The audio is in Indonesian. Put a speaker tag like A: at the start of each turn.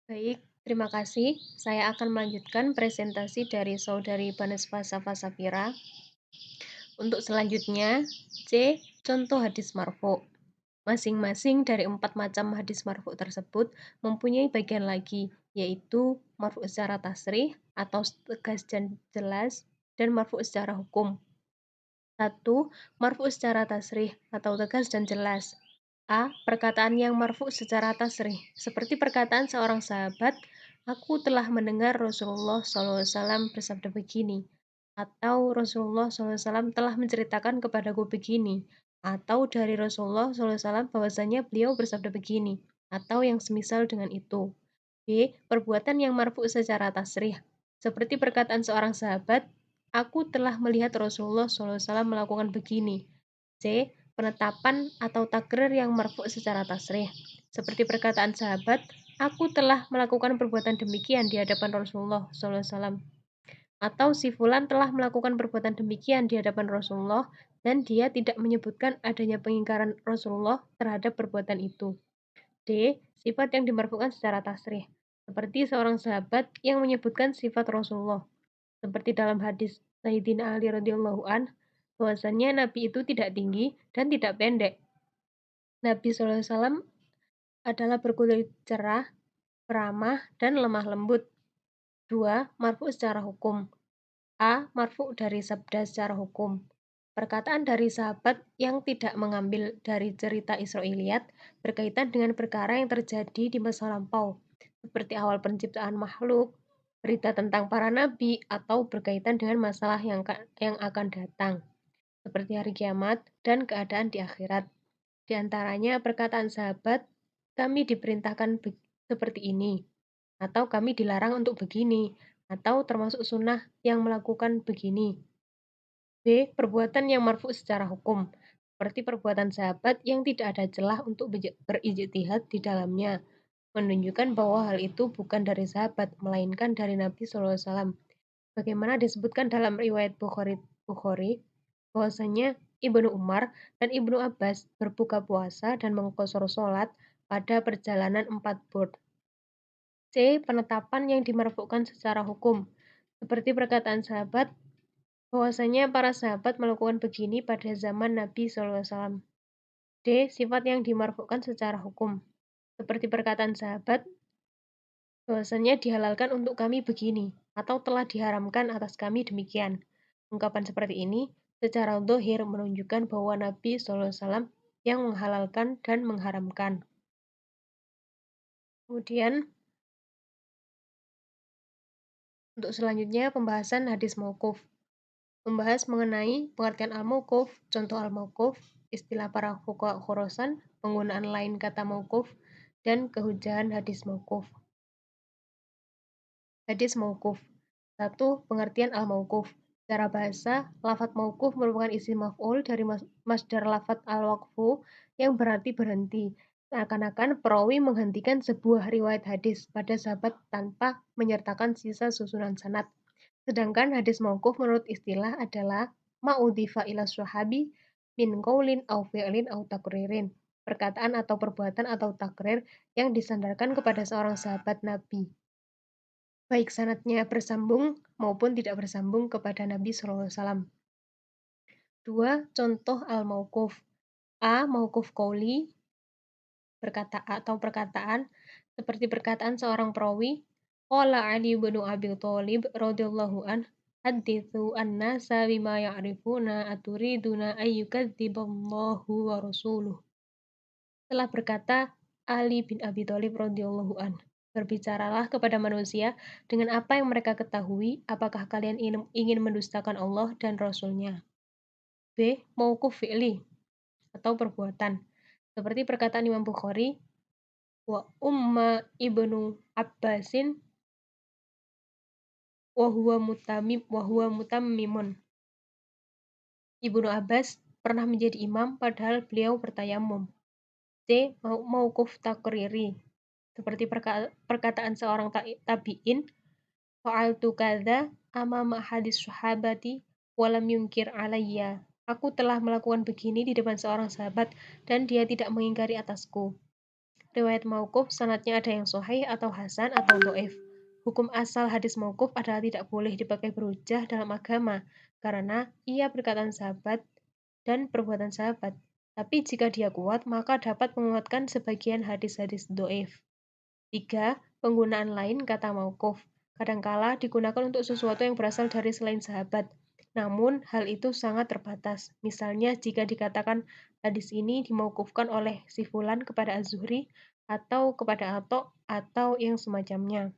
A: Baik, terima kasih. Saya akan melanjutkan presentasi dari Saudari Banesva Safa Safira. Untuk selanjutnya, C. Contoh hadis marfu. Masing-masing dari 4 macam hadis marfu tersebut mempunyai bagian lagi, yaitu marfu secara tasrih atau tegas dan jelas, dan marfu secara hukum. 1. Marfu secara tasrih atau tegas dan jelas. A. Perkataan yang marfu secara tasrih, seperti perkataan seorang sahabat, "Aku telah mendengar Rasulullah SAW bersabda begini," atau "Rasulullah SAW telah menceritakan kepadaku begini," atau "Dari Rasulullah SAW bahwasanya beliau bersabda begini," atau yang semisal dengan itu. B. Perbuatan yang marfu secara tasrih, seperti perkataan seorang sahabat, "Aku telah melihat Rasulullah SAW melakukan begini." C. Penetapan atau takrir yang marfu secara tasrih, seperti perkataan sahabat, "Aku telah melakukan perbuatan demikian di hadapan Rasulullah SAW." Atau si fulan telah melakukan perbuatan demikian di hadapan Rasulullah dan dia tidak menyebutkan adanya pengingkaran Rasulullah terhadap perbuatan itu. D. Sifat yang dimarfukan secara tasrih, seperti seorang sahabat yang menyebutkan sifat Rasulullah, seperti dalam hadis Sayyidina Ali radhiyallahu an, bahwasanya Nabi itu tidak tinggi dan tidak pendek. Nabi SAW adalah berkulit cerah, ramah, dan lemah lembut. 2. Marfu secara hukum. A. Marfu dari sabda secara hukum. Perkataan dari sahabat yang tidak mengambil dari cerita Israiliyat berkaitan dengan perkara yang terjadi di masa lampau, seperti awal penciptaan makhluk, berita tentang para nabi, atau berkaitan dengan masalah yang akan datang, seperti hari kiamat dan keadaan di akhirat. Di antaranya perkataan sahabat, "Kami diperintahkan seperti ini," atau "Kami dilarang untuk begini," atau termasuk sunnah yang melakukan begini. B. Perbuatan yang marfu secara hukum, seperti perbuatan sahabat yang tidak ada celah untuk berijtihad di dalamnya, menunjukkan bahwa hal itu bukan dari sahabat, melainkan dari Nabi SAW. Bagaimana disebutkan dalam riwayat Bukhari bahwasanya Ibnu Umar dan Ibnu Abbas berbuka puasa dan mengqashar sholat pada perjalanan 4 burd. C. Penetapan yang dimarfukan secara hukum, seperti perkataan sahabat bahwasanya para sahabat melakukan begini pada zaman Nabi SAW. D. Sifat yang dimarfukan secara hukum, seperti perkataan sahabat bahwasanya dihalalkan untuk kami begini, atau telah diharamkan atas kami demikian. Ungkapan seperti ini secara zahir menunjukkan bahwa Nabi SAW yang menghalalkan dan mengharamkan. Kemudian, untuk selanjutnya pembahasan hadis mauquf. Membahas mengenai pengertian al-mauquf, contoh al-mauquf, istilah para fuqaha Khurasan, penggunaan lain kata mauquf, dan kehujahan hadis mauquf. Hadis mauquf. 1. Pengertian al-mauquf. Secara bahasa, lafadz mauquf merupakan isim maf'ul dari masdar lafadz al-waqfu yang berarti berhenti. Seakan-akan perawi menghentikan sebuah riwayat hadis pada sahabat tanpa menyertakan sisa susunan sanad. Sedangkan hadis mauquf menurut istilah adalah ma'udhifa ila sahabi min qaulin au fi'lin au takririn. Perkataan atau perbuatan atau takrir yang disandarkan kepada seorang sahabat Nabi, baik sanadnya bersambung maupun tidak bersambung kepada Nabi SAW. 2. Contoh al-mauquf. A. Mauquf qauli, perkataan seperti perkataan seorang perawi, qala Ali bin Abi Thalib radhiyallahu an, "Haditsu an-nasa bima ya'rifuna aturiduna ayyukadziballahu wa rasuluh." Telah berkata Ali bin Abi Thalib radhiyallahu an, "Berbicaralah kepada manusia dengan apa yang mereka ketahui, apakah kalian ingin mendustakan Allah dan Rasul-Nya?" B. Mauquf fi'li atau perbuatan, seperti perkataan Imam Bukhari, wa umma ibnu Abbasin wa huwa mutammimun. Ibnu Abbas pernah menjadi imam padahal beliau bertayamum. C. Mauquf takriri, seperti perkataan seorang tabi'in, fa'altu kadza amama hadis sahabati walam yunkir alayya. Aku telah melakukan begini di depan seorang sahabat dan dia tidak mengingkari atasku. Riwayat mauquf sanadnya ada yang sahih atau hasan atau dhaif. Hukum asal hadis mauquf adalah tidak boleh dipakai berhujjah dalam agama karena ia perkataan sahabat dan perbuatan sahabat. Tapi jika dia kuat, maka dapat menguatkan sebagian hadis-hadis dhaif. 3. Penggunaan lain kata mauquf. Kadangkala digunakan untuk sesuatu yang berasal dari selain sahabat. Namun, hal itu sangat terbatas. Misalnya, jika dikatakan hadis ini dimauqufkan oleh si fulan kepada Az-Zuhri atau kepada Atok atau yang semacamnya.